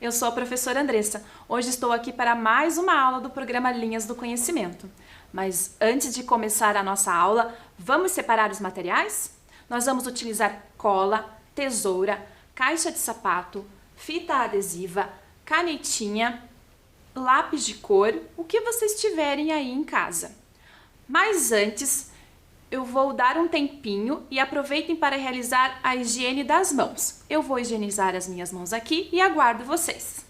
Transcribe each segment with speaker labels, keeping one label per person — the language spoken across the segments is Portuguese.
Speaker 1: eu sou a professora Andressa. Hoje estou aqui para mais uma aula do programa Linhas do Conhecimento. Mas antes de começar a nossa aula, vamos separar os materiais? Nós vamos utilizar cola, tesoura, caixa de sapato, fita adesiva, canetinha, lápis de cor, o que vocês tiverem aí em casa. Mas antes, eu vou dar um tempinho e aproveitem para realizar a higiene das mãos. Eu vou higienizar as minhas mãos aqui e aguardo vocês.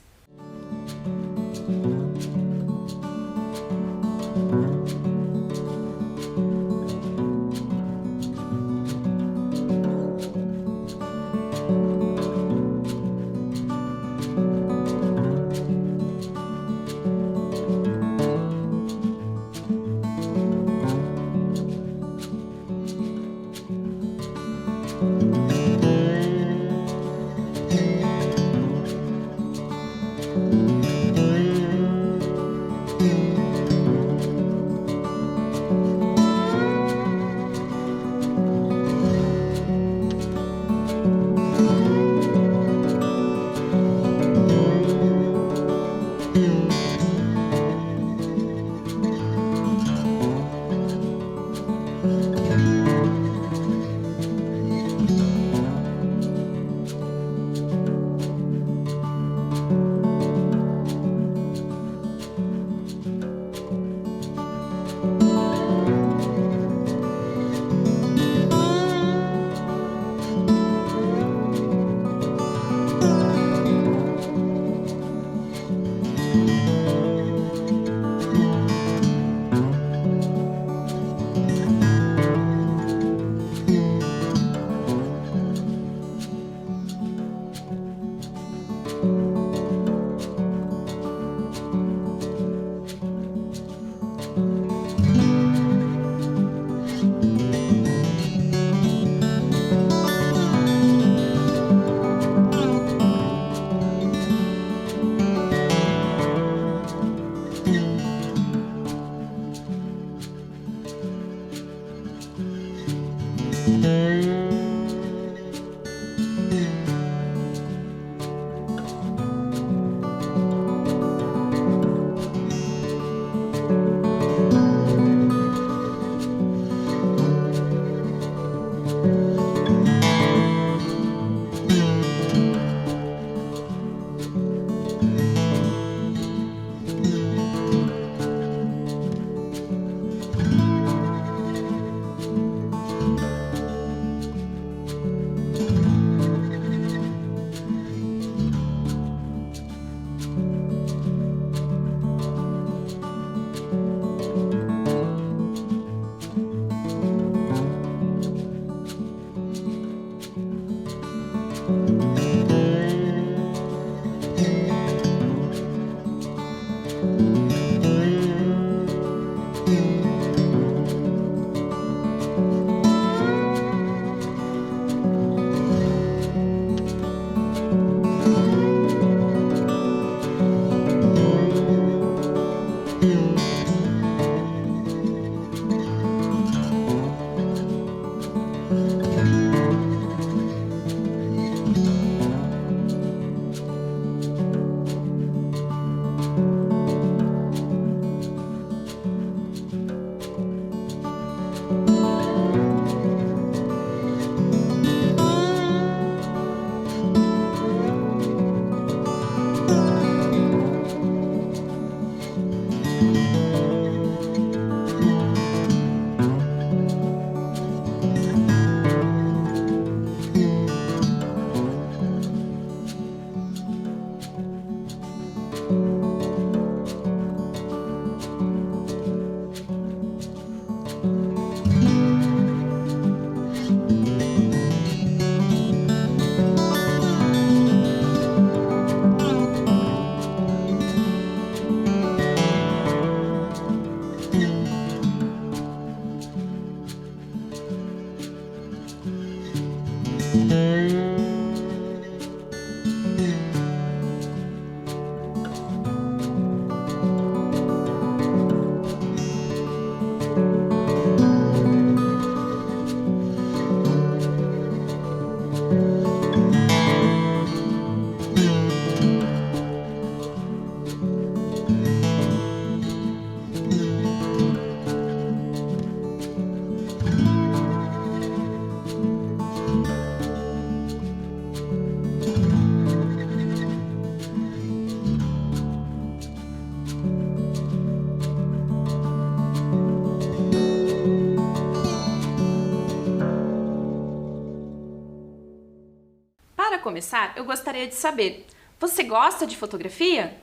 Speaker 1: começar, eu gostaria de saber, você gosta de fotografia?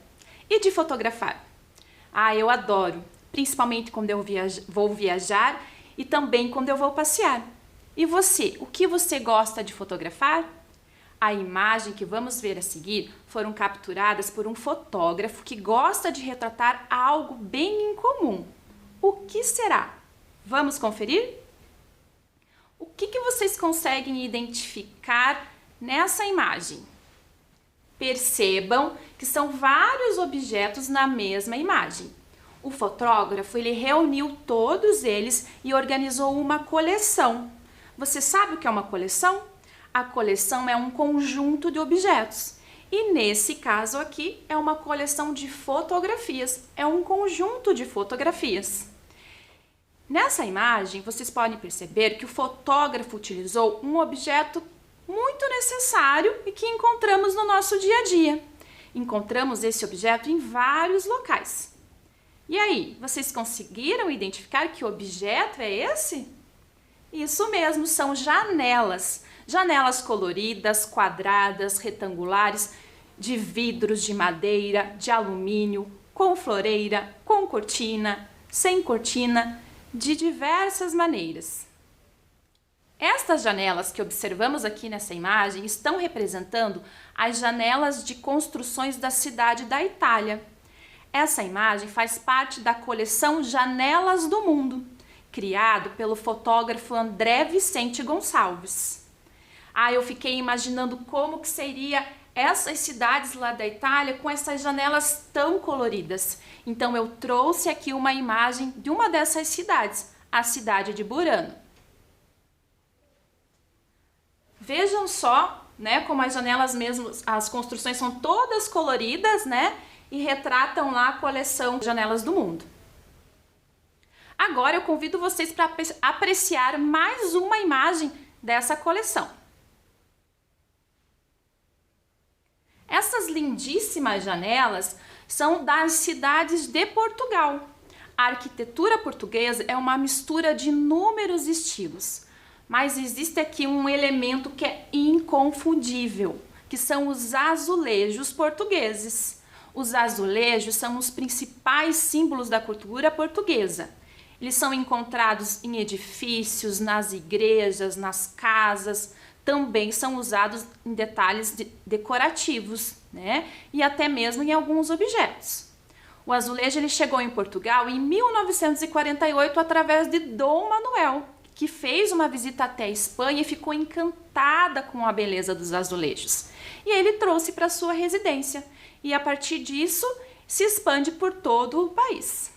Speaker 1: E de fotografar? Eu adoro, principalmente quando eu vou viajar e também quando eu vou passear. E você, o que você gosta de fotografar? A imagem que vamos ver a seguir foram capturadas por um fotógrafo que gosta de retratar algo bem incomum. O que será? Vamos conferir? O que vocês conseguem identificar nessa imagem? Percebam que são vários objetos na mesma imagem. O fotógrafo ele reuniu todos eles e organizou uma coleção. Você sabe o que é uma coleção? A coleção é um conjunto de objetos. E nesse caso aqui é uma coleção de fotografias, é um conjunto de fotografias. Nessa imagem, vocês podem perceber que o fotógrafo utilizou um objeto muito necessário e que encontramos no nosso dia a dia. Encontramos esse objeto em vários locais. E aí, vocês conseguiram identificar que objeto é esse? Isso mesmo, são janelas. Janelas coloridas, quadradas, retangulares, de vidros, de madeira, de alumínio, com floreira, com cortina, sem cortina, de diversas maneiras. Estas janelas que observamos aqui nessa imagem estão representando as janelas de construções da cidade da Itália. Essa imagem faz parte da coleção Janelas do Mundo, criado pelo fotógrafo André Vicente Gonçalves. Eu fiquei imaginando como que seria essas cidades lá da Itália com essas janelas tão coloridas. Então eu trouxe aqui uma imagem de uma dessas cidades, a cidade de Burano. Vejam só, né, como as janelas mesmo, as construções são todas coloridas, né, e retratam lá a coleção Janelas do Mundo. Agora eu convido vocês para apreciar mais uma imagem dessa coleção. Essas lindíssimas janelas são das cidades de Portugal. A arquitetura portuguesa é uma mistura de inúmeros estilos, mas existe aqui um elemento que é inconfundível, que são os azulejos portugueses. Os azulejos são os principais símbolos da cultura portuguesa. Eles são encontrados em edifícios, nas igrejas, nas casas, também são usados em detalhes decorativos, né? E até mesmo em alguns objetos. O azulejo ele chegou em Portugal em 1948 através de Dom Manuel, que fez uma visita até a Espanha e ficou encantada com a beleza dos azulejos. E ele trouxe para sua residência e a partir disso se expande por todo o país.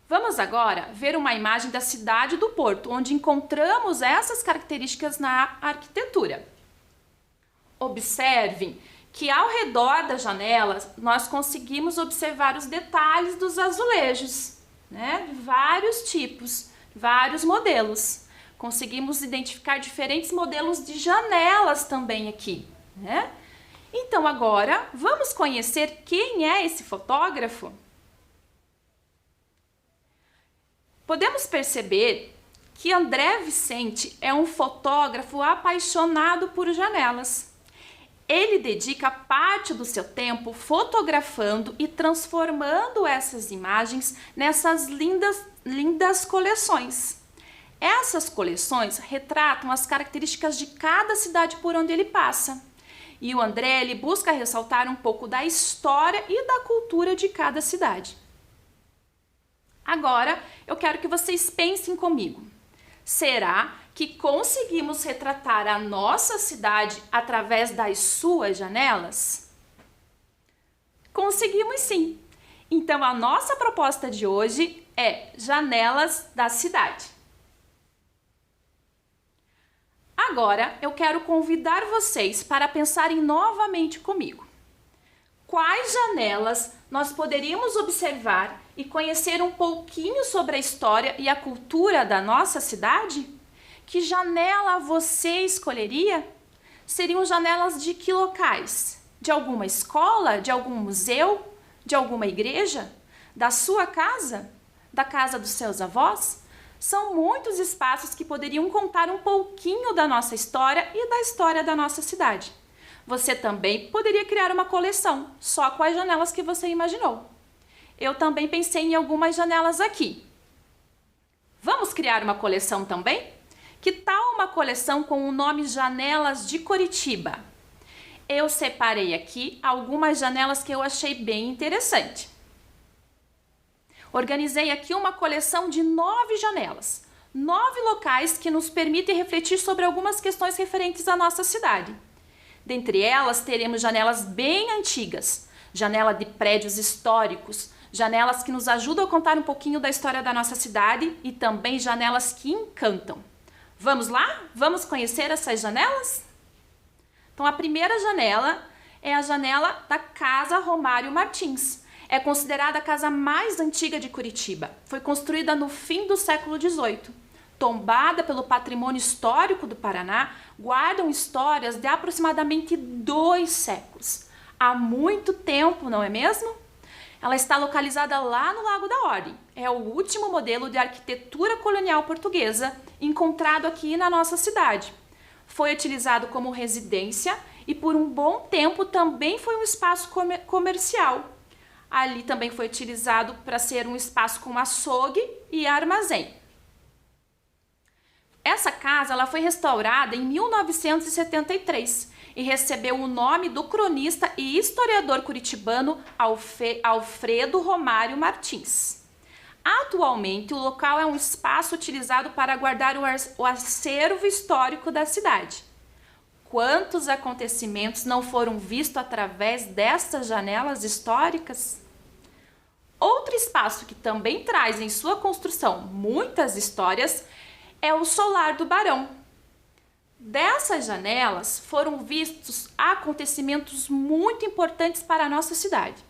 Speaker 1: Vamos agora ver uma imagem da cidade do Porto, onde encontramos essas características na arquitetura. Observem que ao redor das janelas nós conseguimos observar os detalhes dos azulejos, né? De vários tipos, vários modelos. Conseguimos identificar diferentes modelos de janelas também aqui, né? Então agora vamos conhecer quem é esse fotógrafo? Podemos perceber que André Vicente é um fotógrafo apaixonado por janelas. Ele dedica parte do seu tempo fotografando e transformando essas imagens nessas lindas coleções. Essas coleções retratam as características de cada cidade por onde ele passa. E o André ele busca ressaltar um pouco da história e da cultura de cada cidade. Agora, eu quero que vocês pensem comigo. Será que conseguimos retratar a nossa cidade através das suas janelas? Conseguimos sim! Então, a nossa proposta de hoje é Janelas da Cidade. Agora, eu quero convidar vocês para pensarem novamente comigo. Quais janelas nós poderíamos observar e conhecer um pouquinho sobre a história e a cultura da nossa cidade? Que janela você escolheria? Seriam janelas de que locais? De alguma escola? De algum museu? De alguma igreja? Da sua casa? Da casa dos seus avós? São muitos espaços que poderiam contar um pouquinho da nossa história e da história da nossa cidade. Você também poderia criar uma coleção, só com as janelas que você imaginou. Eu também pensei em algumas janelas aqui. Vamos criar uma coleção também? Que tal uma coleção com o nome Janelas de Curitiba? Eu separei aqui algumas janelas que eu achei bem interessante. Organizei aqui uma coleção de 9 janelas, 9 locais que nos permitem refletir sobre algumas questões referentes à nossa cidade. Dentre elas, teremos janelas bem antigas, janela de prédios históricos, janelas que nos ajudam a contar um pouquinho da história da nossa cidade e também janelas que encantam. Vamos lá? Vamos conhecer essas janelas? Então, a primeira janela é a janela da Casa Romário Martins. É considerada a casa mais antiga de Curitiba. Foi construída no fim do século XVIII. Tombada pelo patrimônio histórico do Paraná, guardam histórias de aproximadamente 2 séculos. Há muito tempo, não é mesmo? Ela está localizada lá no Lago da Ordem. É o último modelo de arquitetura colonial portuguesa encontrado aqui na nossa cidade. Foi utilizado como residência e por um bom tempo também foi um espaço comercial. Ali também foi utilizado para ser um espaço com açougue e armazém. Essa casa ela foi restaurada em 1973 e recebeu o nome do cronista e historiador curitibano Alfredo Romário Martins. Atualmente, o local é um espaço utilizado para guardar o acervo histórico da cidade. Quantos acontecimentos não foram vistos através dessas janelas históricas? Outro espaço que também traz em sua construção muitas histórias é o Solar do Barão. Dessas janelas foram vistos acontecimentos muito importantes para a nossa cidade.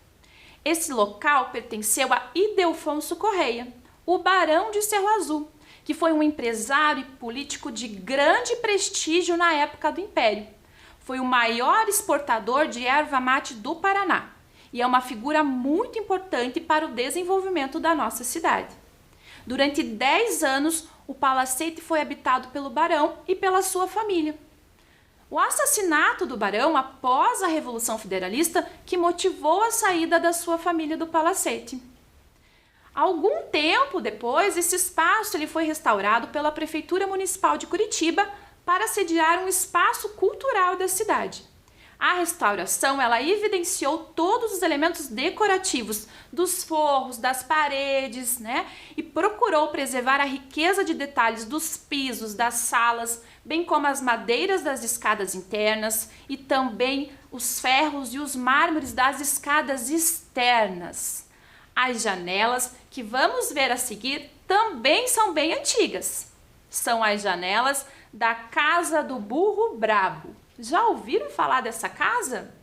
Speaker 1: Esse local pertenceu a Ildefonso Correia, o Barão de Cerro Azul, que foi um empresário e político de grande prestígio na época do Império. Foi o maior exportador de erva mate do Paraná e é uma figura muito importante para o desenvolvimento da nossa cidade. Durante 10 anos, o palacete foi habitado pelo barão e pela sua família. O assassinato do barão após a Revolução Federalista que motivou a saída da sua família do palacete. Algum tempo depois, esse espaço ele foi restaurado pela Prefeitura Municipal de Curitiba para sediar um espaço cultural da cidade. A restauração ela evidenciou todos os elementos decorativos dos forros, das paredes, e procurou preservar a riqueza de detalhes dos pisos, das salas, bem como as madeiras das escadas internas e também os ferros e os mármores das escadas externas. As janelas que vamos ver a seguir também são bem antigas. São as janelas da Casa do Burro Brabo. Já ouviram falar dessa casa?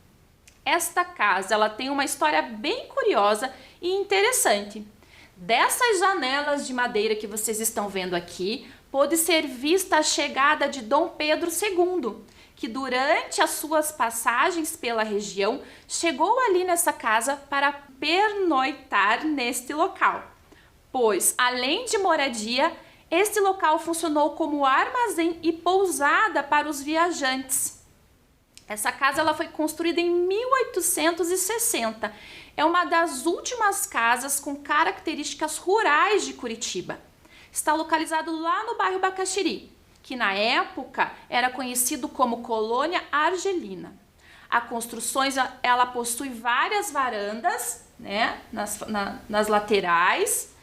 Speaker 1: Esta casa ela tem uma história bem curiosa e interessante. Dessas janelas de madeira que vocês estão vendo aqui, pôde ser vista a chegada de Dom Pedro II, que durante as suas passagens pela região, chegou ali nessa casa para pernoitar neste local. Pois, além de moradia, este local funcionou como armazém e pousada para os viajantes. Essa casa ela foi construída em 1860. É uma das últimas casas com características rurais de Curitiba. Está localizado lá no bairro Bacaxiri, que na época era conhecido como Colônia Argelina. A construção ela possui várias varandas, nas laterais.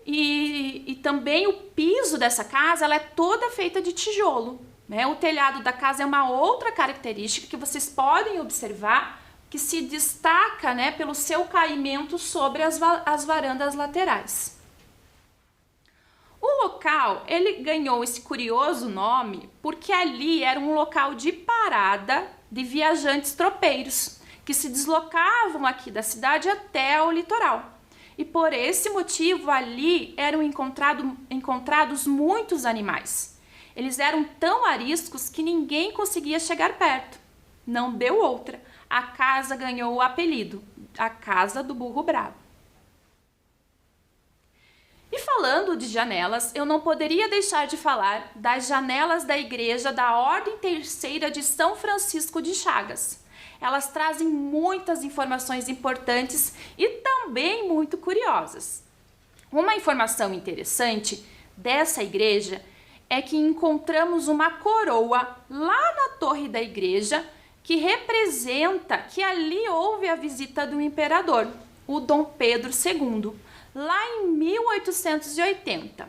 Speaker 1: E também o piso dessa casa ela é toda feita de tijolo. O telhado da casa é uma outra característica que vocês podem observar que se destaca pelo seu caimento sobre as varandas laterais. O local ele ganhou esse curioso nome porque ali era um local de parada de viajantes tropeiros que se deslocavam aqui da cidade até o litoral. E por esse motivo ali eram encontrados muitos animais. Eles eram tão ariscos que ninguém conseguia chegar perto. Não deu outra. A casa ganhou o apelido, a Casa do Burro Brabo. E falando de janelas, eu não poderia deixar de falar das janelas da Igreja da Ordem Terceira de São Francisco de Chagas. Elas trazem muitas informações importantes e também muito curiosas. Uma informação interessante dessa igreja é que encontramos uma coroa lá na torre da igreja que representa que ali houve a visita do imperador, o Dom Pedro II, lá em 1880.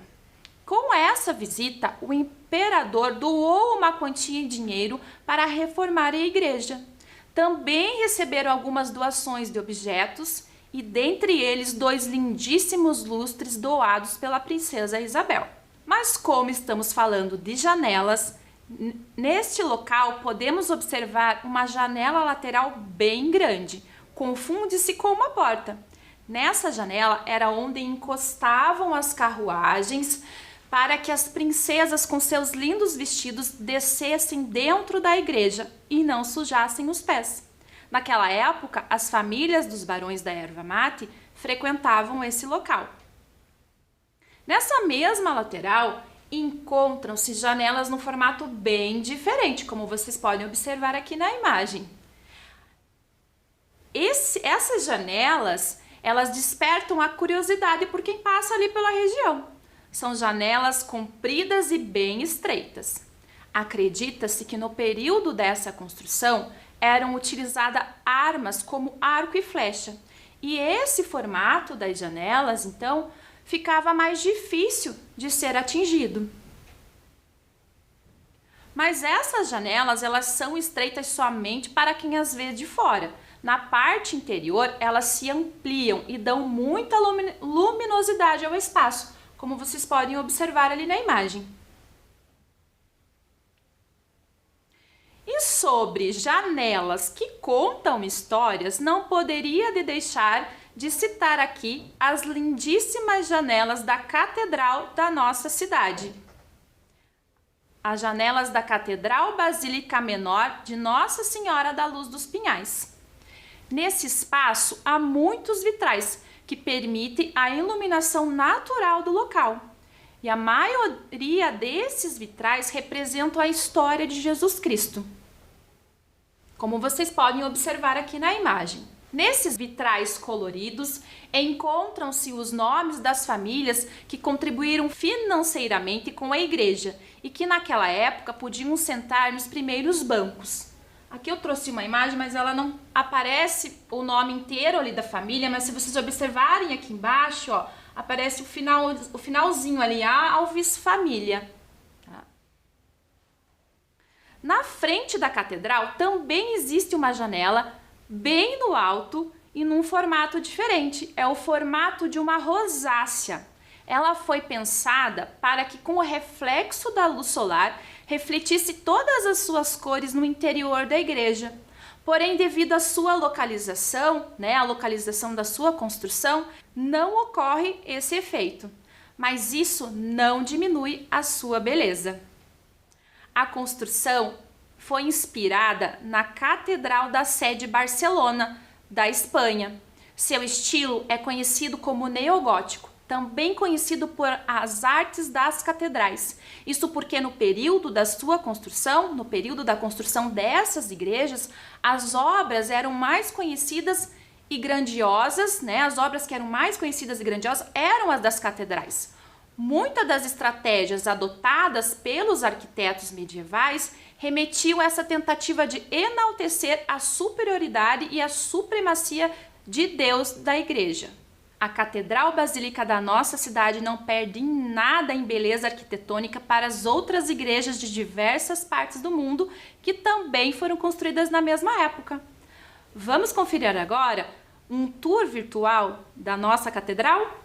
Speaker 1: Com essa visita, o imperador doou uma quantia em dinheiro para reformar a igreja. Também receberam algumas doações de objetos e dentre eles 2 lindíssimos lustres doados pela princesa Isabel. Mas como estamos falando de janelas, neste local podemos observar uma janela lateral bem grande, confunde-se com uma porta. Nessa janela era onde encostavam as carruagens para que as princesas com seus lindos vestidos descessem dentro da igreja e não sujassem os pés. Naquela época, as famílias dos barões da erva mate frequentavam esse local. Nessa mesma lateral, encontram-se janelas no formato bem diferente, como vocês podem observar aqui na imagem. Essas janelas, elas despertam a curiosidade por quem passa ali pela região. São janelas compridas e bem estreitas. Acredita-se que no período dessa construção eram utilizadas armas como arco e flecha. E esse formato das janelas, então, ficava mais difícil de ser atingido. Mas essas janelas, elas são estreitas somente para quem as vê de fora. Na parte interior, elas se ampliam e dão muita luminosidade ao espaço, como vocês podem observar ali na imagem. E sobre janelas que contam histórias, não poderia deixar de citar aqui as lindíssimas janelas da Catedral da nossa cidade. As janelas da Catedral Basílica Menor de Nossa Senhora da Luz dos Pinhais. Nesse espaço há muitos vitrais que permitem a iluminação natural do local. E a maioria desses vitrais representam a história de Jesus Cristo, como vocês podem observar aqui na imagem. Nesses vitrais coloridos encontram-se os nomes das famílias que contribuíram financeiramente com a igreja e que naquela época podiam sentar nos primeiros bancos. Aqui eu trouxe uma imagem, mas ela não aparece o nome inteiro ali da família, mas se vocês observarem aqui embaixo, ó, aparece o finalzinho ali, a Alves Família. Na frente da catedral também existe uma janela bem no alto e num formato diferente. É o formato de uma rosácea. Ela foi pensada para que com o reflexo da luz solar refletisse todas as suas cores no interior da igreja. Porém, devido à sua localização, a localização da sua construção, não ocorre esse efeito. Mas isso não diminui a sua beleza. A construção foi inspirada na Catedral da Sé de Barcelona, da Espanha. Seu estilo é conhecido como neogótico, também conhecido por as artes das catedrais. Isso porque no período da sua construção, no período da construção dessas igrejas, as obras eram mais conhecidas e grandiosas, as obras que eram mais conhecidas e grandiosas eram as das catedrais. Muitas das estratégias adotadas pelos arquitetos medievais remetiam a essa tentativa de enaltecer a superioridade e a supremacia de Deus da igreja. A Catedral Basílica da nossa cidade não perde em nada em beleza arquitetônica para as outras igrejas de diversas partes do mundo que também foram construídas na mesma época. Vamos conferir agora um tour virtual da nossa catedral?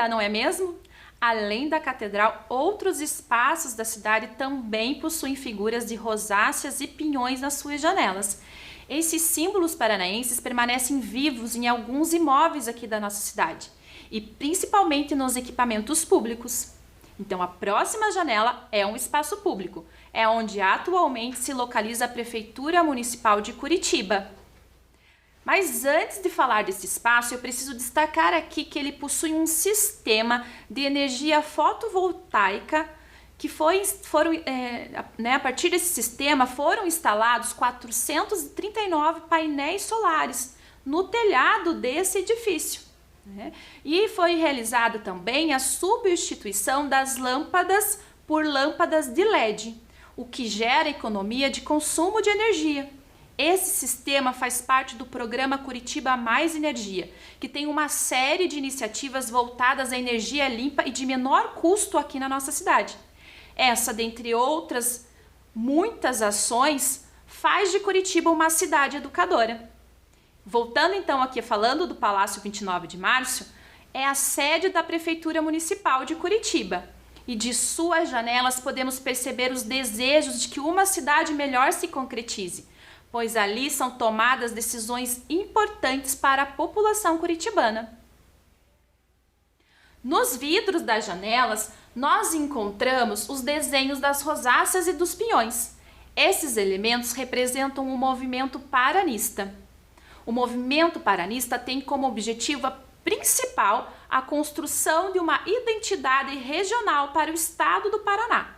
Speaker 1: linda, não é mesmo? Além da catedral, outros espaços da cidade também possuem figuras de rosáceas e pinhões nas suas janelas. Esses símbolos paranaenses permanecem vivos em alguns imóveis aqui da nossa cidade, e principalmente nos equipamentos públicos. Então, a próxima janela é um espaço público, é onde atualmente se localiza a Prefeitura Municipal de Curitiba. Mas antes de falar desse espaço, eu preciso destacar aqui que ele possui um sistema de energia fotovoltaica que a partir desse sistema foram instalados 439 painéis solares no telhado desse edifício. E foi realizada também a substituição das lâmpadas por lâmpadas de LED, o que gera economia de consumo de energia. Esse sistema faz parte do programa Curitiba Mais Energia, que tem uma série de iniciativas voltadas à energia limpa e de menor custo aqui na nossa cidade. Essa, dentre outras muitas ações, faz de Curitiba uma cidade educadora. Voltando então aqui falando do Palácio 29 de Março, é a sede da Prefeitura Municipal de Curitiba. E de suas janelas podemos perceber os desejos de que uma cidade melhor se concretize, pois ali são tomadas decisões importantes para a população curitibana. Nos vidros das janelas, nós encontramos os desenhos das rosáceas e dos pinhões. Esses elementos representam o movimento paranista. O movimento paranista tem como objetivo principal a construção de uma identidade regional para o estado do Paraná.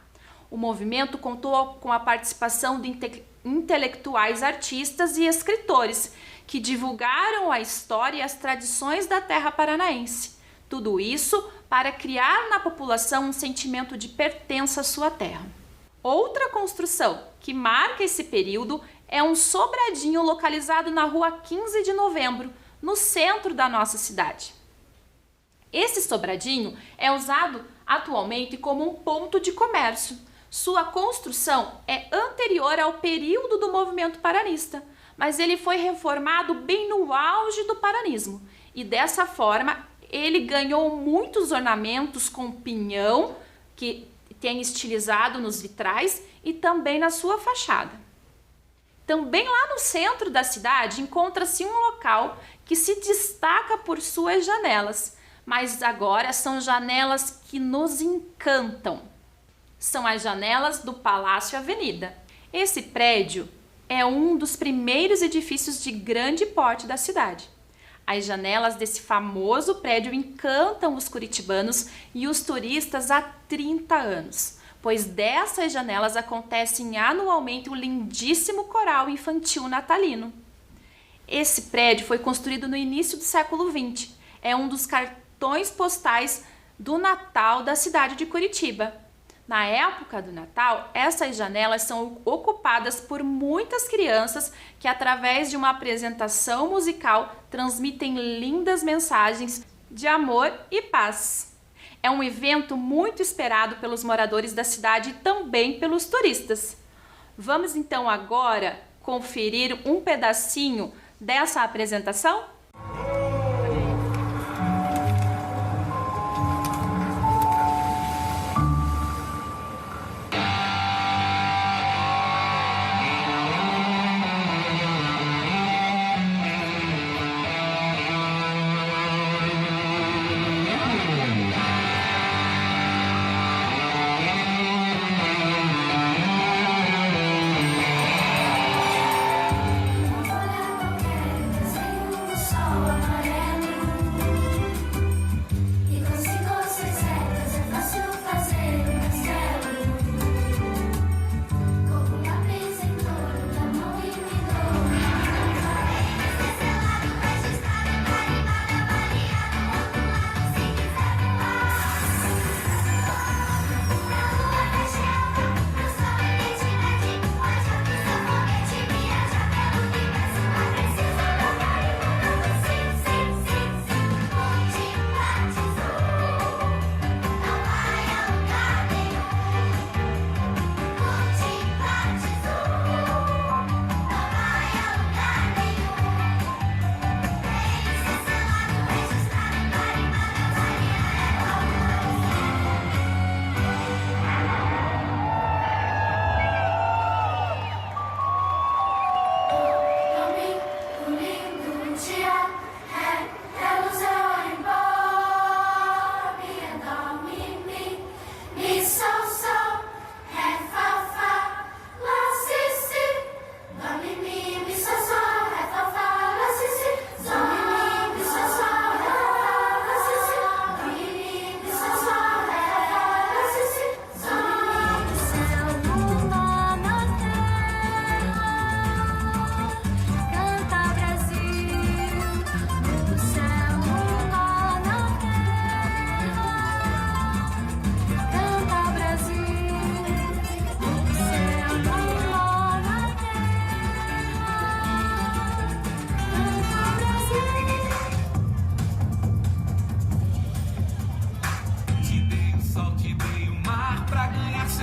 Speaker 1: O movimento contou com a participação de intelectuais, artistas e escritores que divulgaram a história e as tradições da terra paranaense. Tudo isso para criar na população um sentimento de pertença à sua terra. Outra construção que marca esse período é um sobradinho localizado na rua 15 de Novembro, no centro da nossa cidade. Esse sobradinho é usado atualmente como um ponto de comércio. Sua construção é anterior ao período do movimento paranista, mas ele foi reformado bem no auge do paranismo e dessa forma ele ganhou muitos ornamentos com pinhão que tem estilizado nos vitrais e também na sua fachada. Também lá no centro da cidade encontra-se um local que se destaca por suas janelas, mas agora são janelas que nos encantam. São as janelas do Palácio Avenida. Esse prédio é um dos primeiros edifícios de grande porte da cidade. As janelas desse famoso prédio encantam os curitibanos e os turistas há 30 anos, pois dessas janelas acontecem anualmente um lindíssimo coral infantil natalino. Esse prédio foi construído no início do século XX. É um dos cartões postais do Natal da cidade de Curitiba. Na época do Natal, essas janelas são ocupadas por muitas crianças que, através de uma apresentação musical, transmitem lindas mensagens de amor e paz. É um evento muito esperado pelos moradores da cidade e também pelos turistas. Vamos então agora conferir um pedacinho dessa apresentação?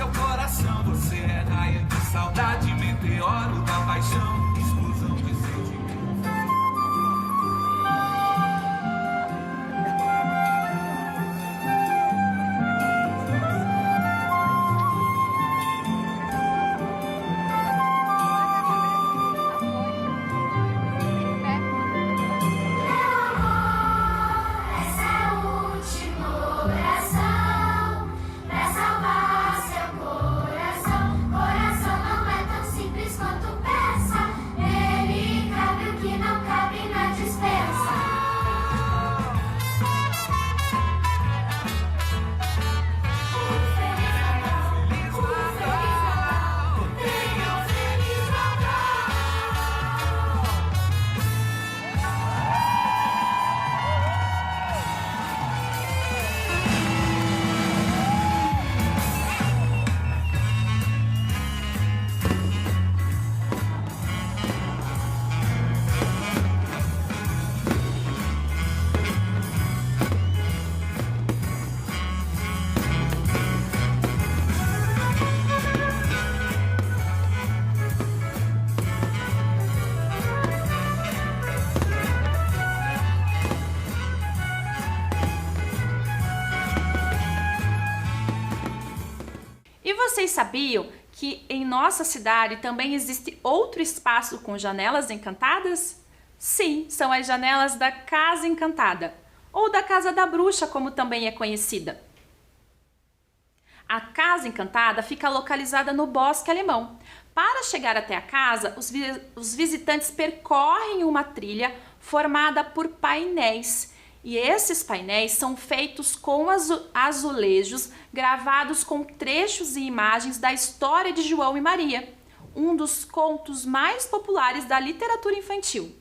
Speaker 2: seu coração. Você é raia de saudade, meteoro da paixão, explosão de sentimento.
Speaker 1: E vocês sabiam que em nossa cidade também existe outro espaço com janelas encantadas? Sim, são as janelas da Casa Encantada, ou da Casa da Bruxa, como também é conhecida. A Casa Encantada fica localizada no Bosque Alemão. Para chegar até a casa, os visitantes percorrem uma trilha formada por painéis. E esses painéis são feitos com azulejos gravados com trechos e imagens da história de João e Maria, um dos contos mais populares da literatura infantil.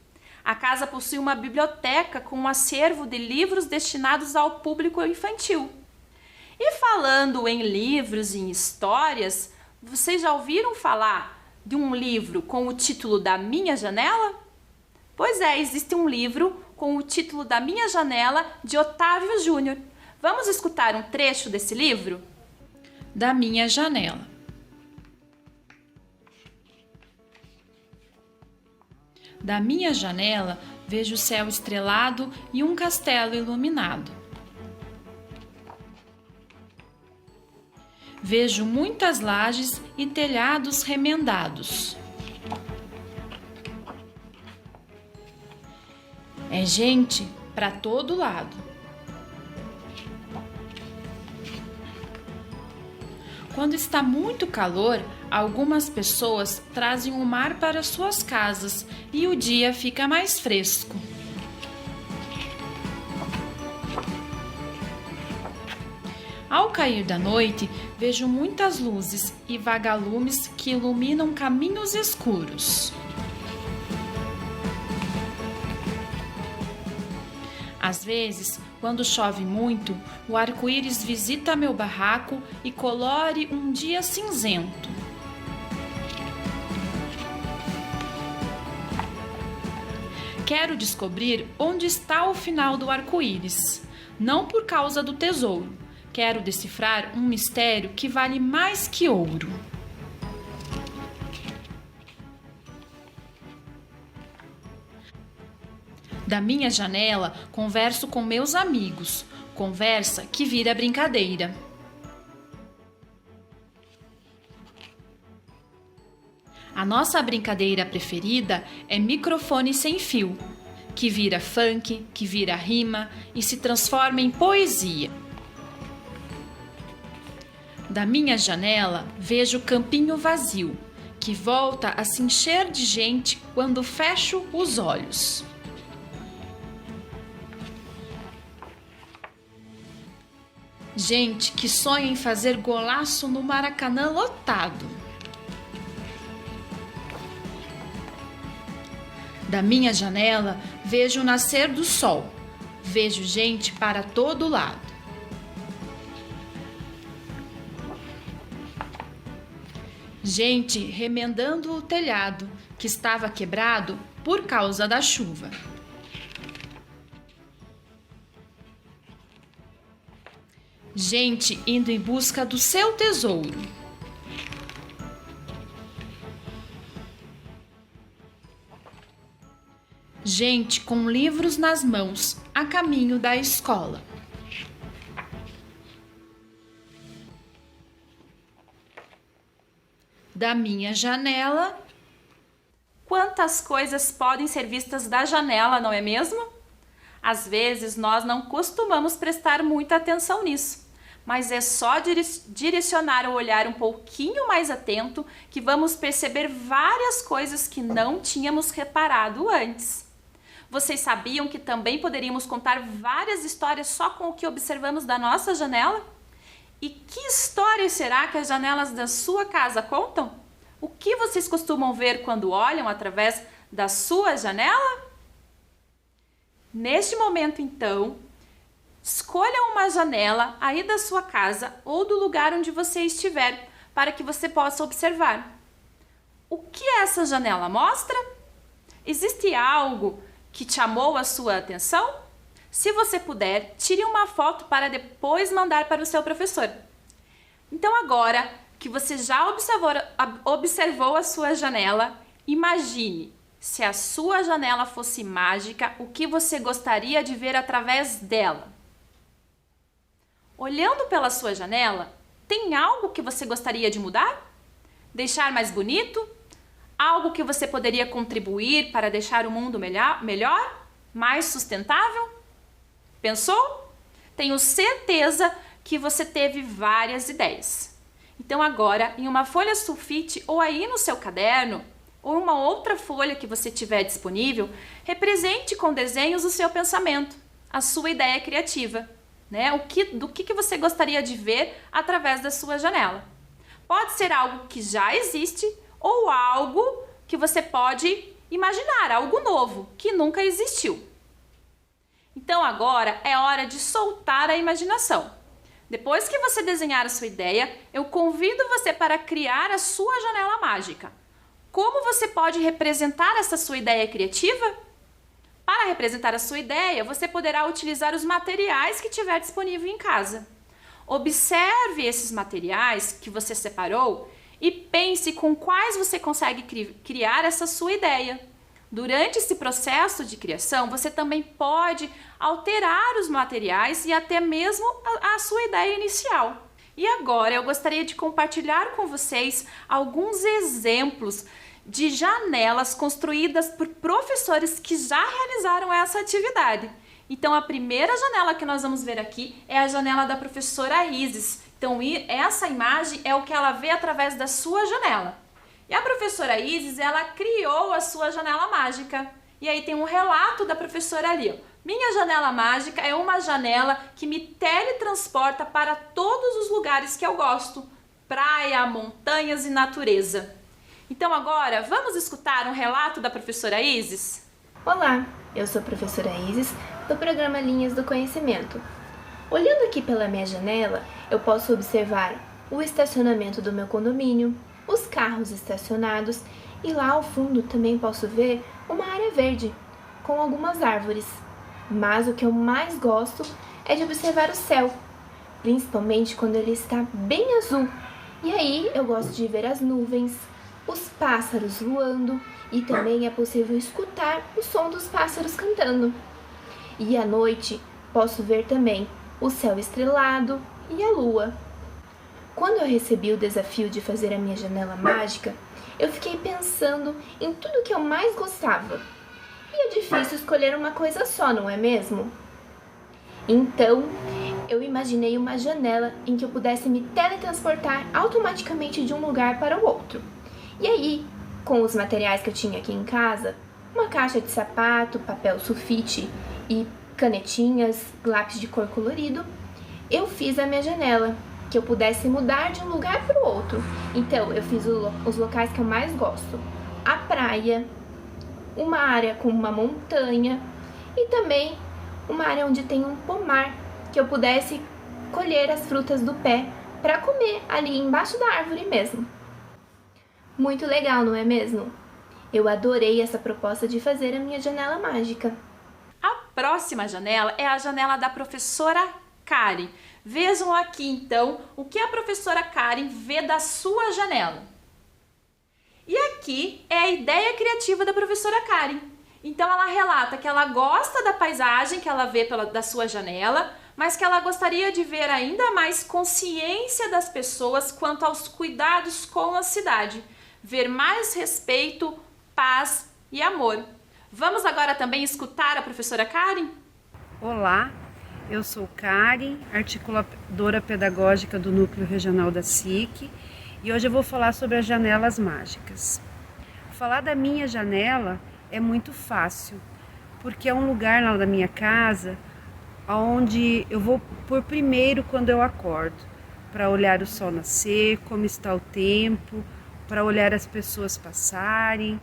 Speaker 1: A casa possui uma biblioteca com um acervo de livros destinados ao público infantil. E falando em livros e em histórias, vocês já ouviram falar de um livro com o título Da Minha Janela? Pois é, existe um livro com o título Da Minha Janela, de Otávio Júnior. Vamos escutar um trecho desse livro?
Speaker 3: Da minha janela. Da minha janela, vejo o céu estrelado e um castelo iluminado. Vejo muitas lajes e telhados remendados. É gente para todo lado. Quando está muito calor, algumas pessoas trazem o mar para suas casas e o dia fica mais fresco. Ao cair da noite, vejo muitas luzes e vagalumes que iluminam caminhos escuros. Às vezes, quando chove muito, o arco-íris visita meu barraco e colore um dia cinzento. Quero descobrir onde está o final do arco-íris, não por causa do tesouro. Quero decifrar um mistério que vale mais que ouro. Da minha janela, converso com meus amigos, conversa que vira brincadeira. A nossa brincadeira preferida é microfone sem fio, que vira funk, que vira rima e se transforma em poesia. Da minha janela, vejo o campinho vazio, que volta a se encher de gente quando fecho os olhos. Gente que sonha em fazer golaço no Maracanã lotado. Da minha janela, vejo o nascer do sol. Vejo gente para todo lado. Gente remendando o telhado, que estava quebrado por causa da chuva. Gente indo em busca do seu tesouro. gente com livros nas mãos, a caminho da escola. Da minha janela,
Speaker 1: Quantas coisas podem ser vistas da janela, não é mesmo? Às vezes nós não costumamos prestar muita atenção nisso, mas é só direcionar o olhar um pouquinho mais atento que vamos perceber várias coisas que não tínhamos reparado antes. Vocês sabiam que também poderíamos contar várias histórias só com o que observamos da nossa janela? E que histórias será que as janelas da sua casa contam? O que vocês costumam ver quando olham através da sua janela? Neste momento, então, escolha uma janela aí da sua casa ou do lugar onde você estiver para que você possa observar. O que essa janela mostra? Existe algo que chamou a sua atenção? Se você puder, tire uma foto para depois mandar para o seu professor. Então agora que você já observou a sua janela, imagine se a sua janela fosse mágica, o que você gostaria de ver através dela. Olhando pela sua janela, tem algo que você gostaria de mudar? Deixar mais bonito? Algo que você poderia contribuir para deixar o mundo melhor? Mais sustentável? Pensou? Tenho certeza que você teve várias ideias. Então agora, em uma folha sulfite ou aí no seu caderno, ou uma outra folha que você tiver disponível, represente com desenhos o seu pensamento, a sua ideia criativa, né? Do que você gostaria de ver através da sua janela. Pode ser algo que já existe ou algo que você pode imaginar, algo novo, que nunca existiu. Então agora é hora de soltar a imaginação. Depois que você desenhar a sua ideia, eu convido você para criar a sua janela mágica. Como você pode representar essa sua ideia criativa? Para representar a sua ideia, você poderá utilizar os materiais que tiver disponível em casa. Observe esses materiais que você separou e pense com quais você consegue criar essa sua ideia. Durante esse processo de criação, você também pode alterar os materiais e até mesmo a sua ideia inicial. E agora eu gostaria de compartilhar com vocês alguns exemplos de janelas construídas por professores que já realizaram essa atividade. Então a primeira janela que nós vamos ver aqui é a janela da professora Isis. Então essa imagem é o que ela vê através da sua janela. E a professora Isis, ela criou a sua janela mágica. E aí tem um relato da professora ali, ó. Minha janela mágica é uma janela que me teletransporta para todos os lugares que eu gosto. Praia, montanhas e natureza. Então agora, vamos escutar um relato da professora Isis?
Speaker 4: Olá, eu sou a professora Isis, do programa Linhas do Conhecimento. Olhando aqui pela minha janela, eu posso observar o estacionamento do meu condomínio, os carros estacionados e lá ao fundo também posso ver uma área verde com algumas árvores. Mas o que eu mais gosto é de observar o céu, principalmente quando ele está bem azul. E aí eu gosto de ver as nuvens, os pássaros voando e também é possível escutar o som dos pássaros cantando. E à noite posso ver também o céu estrelado e a lua. Quando eu recebi o desafio de fazer a minha janela mágica, eu fiquei pensando em tudo que eu mais gostava. E é difícil escolher uma coisa só, não é mesmo? Então, eu imaginei uma janela em que eu pudesse me teletransportar automaticamente de um lugar para o outro. E aí, com os materiais que eu tinha aqui em casa, uma caixa de sapato, papel sulfite e canetinhas, lápis de cor colorido, eu fiz a minha janela, que eu pudesse mudar de um lugar para o outro. Então, eu fiz os locais que eu mais gosto. A praia, uma área com uma montanha e também uma área onde tem um pomar, que eu pudesse colher as frutas do pé para comer ali embaixo da árvore mesmo. Muito legal, não é mesmo? Eu adorei essa proposta de fazer a minha janela mágica.
Speaker 1: A próxima janela é a janela da professora Karen. Vejam aqui então o que a professora Karen vê da sua janela. E aqui é a ideia criativa da professora Karen. Então ela relata que ela gosta da paisagem que ela vê da sua janela, mas que ela gostaria de ver ainda mais consciência das pessoas quanto aos cuidados com a cidade, ver mais respeito, paz e amor. Vamos agora também escutar a professora Karen?
Speaker 5: Olá, eu sou Karen, articuladora pedagógica do Núcleo Regional da SIC, e hoje eu vou falar sobre as janelas mágicas. Falar da minha janela é muito fácil, porque é um lugar lá da minha casa onde eu vou por primeiro quando eu acordo, para olhar o sol nascer, como está o tempo, para olhar as pessoas passarem,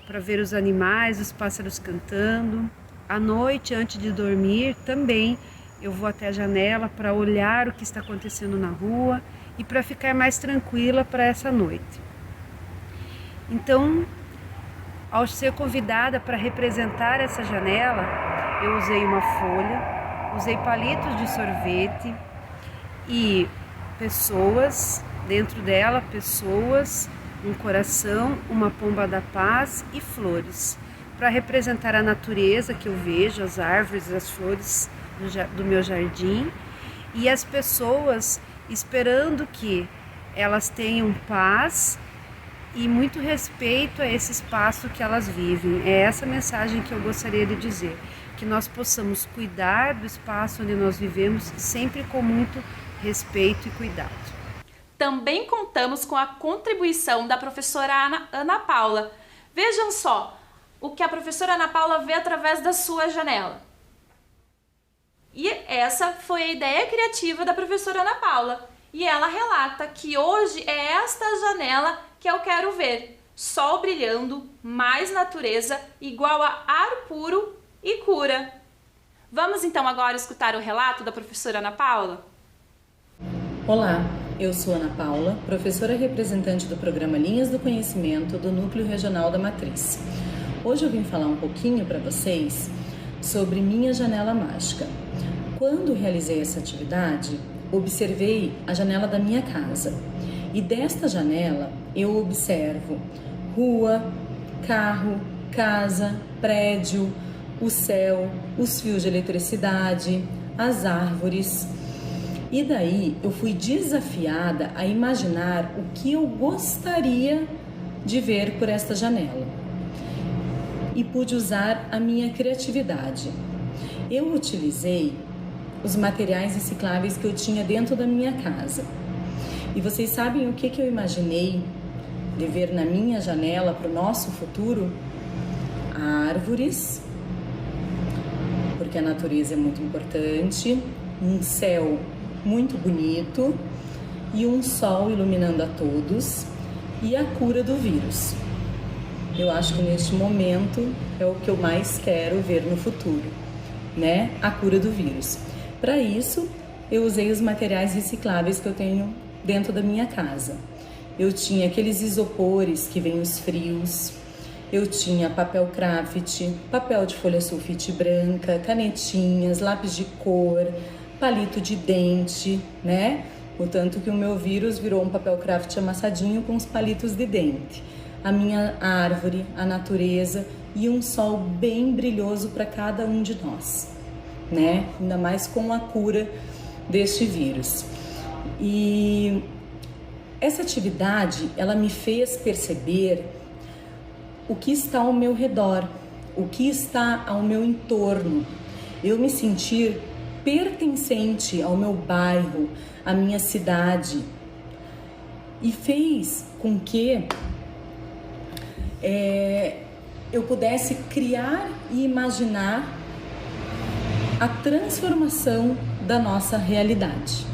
Speaker 5: para ver os animais, os pássaros cantando. À noite, antes de dormir, também eu vou até a janela para olhar o que está acontecendo na rua e para ficar mais tranquila para essa noite. Então, ao ser convidada para representar essa janela, eu usei uma folha, usei palitos de sorvete e pessoas, dentro dela, pessoas, um coração, uma pomba da paz e flores, para representar a natureza que eu vejo, as árvores, as flores do meu jardim, e as pessoas esperando que elas tenham paz e muito respeito a esse espaço que elas vivem. É essa mensagem que eu gostaria de dizer, que nós possamos cuidar do espaço onde nós vivemos, sempre com muito respeito e cuidado.
Speaker 1: Também contamos com a contribuição da professora Ana Paula. Vejam só o que a professora Ana Paula vê através da sua janela. E essa foi a ideia criativa da professora Ana Paula. E ela relata que hoje é esta janela que eu quero ver. Sol brilhando, mais natureza, igual a ar puro e cura. Vamos então agora escutar o relato da professora Ana Paula?
Speaker 6: Olá, eu sou Ana Paula, professora representante do programa Linhas do Conhecimento do Núcleo Regional da Matriz. Hoje eu vim falar um pouquinho para vocês sobre minha janela mágica. Quando realizei essa atividade, observei a janela da minha casa e desta janela eu observo rua, carro, casa, prédio, o céu, os fios de eletricidade, as árvores. E daí eu fui desafiada a imaginar o que eu gostaria de ver por esta janela. E pude usar a minha criatividade. Eu utilizei os materiais recicláveis que eu tinha dentro da minha casa. E vocês sabem o que eu imaginei de ver na minha janela para o nosso futuro? Árvores, porque a natureza é muito importante, um céu muito bonito e um sol iluminando a todos e a cura do vírus. Eu acho que neste momento é o que eu mais quero ver no futuro, né? A cura do vírus. Para isso, eu usei os materiais recicláveis que eu tenho dentro da minha casa. Eu tinha aqueles isopores que vêm os frios, eu tinha papel craft, papel de folha sulfite branca, canetinhas, lápis de cor, palito de dente, né? O tanto que o meu vírus virou um papel craft amassadinho com os palitos de dente. A minha árvore, a natureza e um sol bem brilhoso para cada um de nós, né? Ainda mais com a cura deste vírus. E essa atividade, ela me fez perceber o que está ao meu redor, o que está ao meu entorno. Eu me sentir pertencente ao meu bairro, à minha cidade. E fez com que eu pudesse criar e imaginar a transformação da nossa realidade.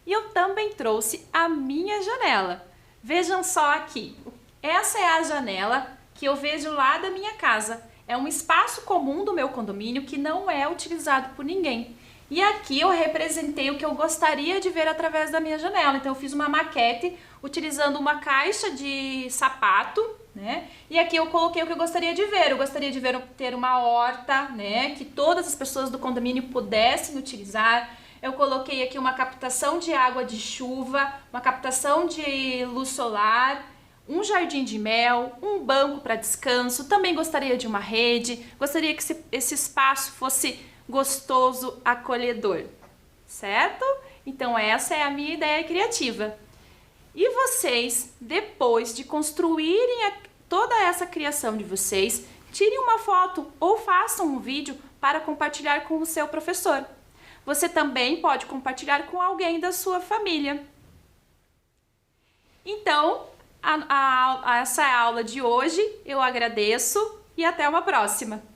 Speaker 1: E eu também trouxe a minha janela. Vejam só aqui. Essa é a janela que eu vejo lá da minha casa. É um espaço comum do meu condomínio que não é utilizado por ninguém. E aqui eu representei o que eu gostaria de ver através da minha janela. Então eu fiz uma maquete utilizando uma caixa de sapato, né? E aqui eu coloquei o que eu gostaria de ver. Eu gostaria de ver ter uma horta, né? Que todas as pessoas do condomínio pudessem utilizar. Eu coloquei aqui uma captação de água de chuva, uma captação de luz solar, um jardim de mel, um banco para descanso, também gostaria de uma rede, gostaria que esse espaço fosse gostoso, acolhedor, certo? Então essa é a minha ideia criativa. E vocês, depois de construírem toda essa criação de vocês, tirem uma foto ou façam um vídeo para compartilhar com o seu professor. Você também pode compartilhar com alguém da sua família. Então, essa é a aula de hoje. Eu agradeço e até uma próxima!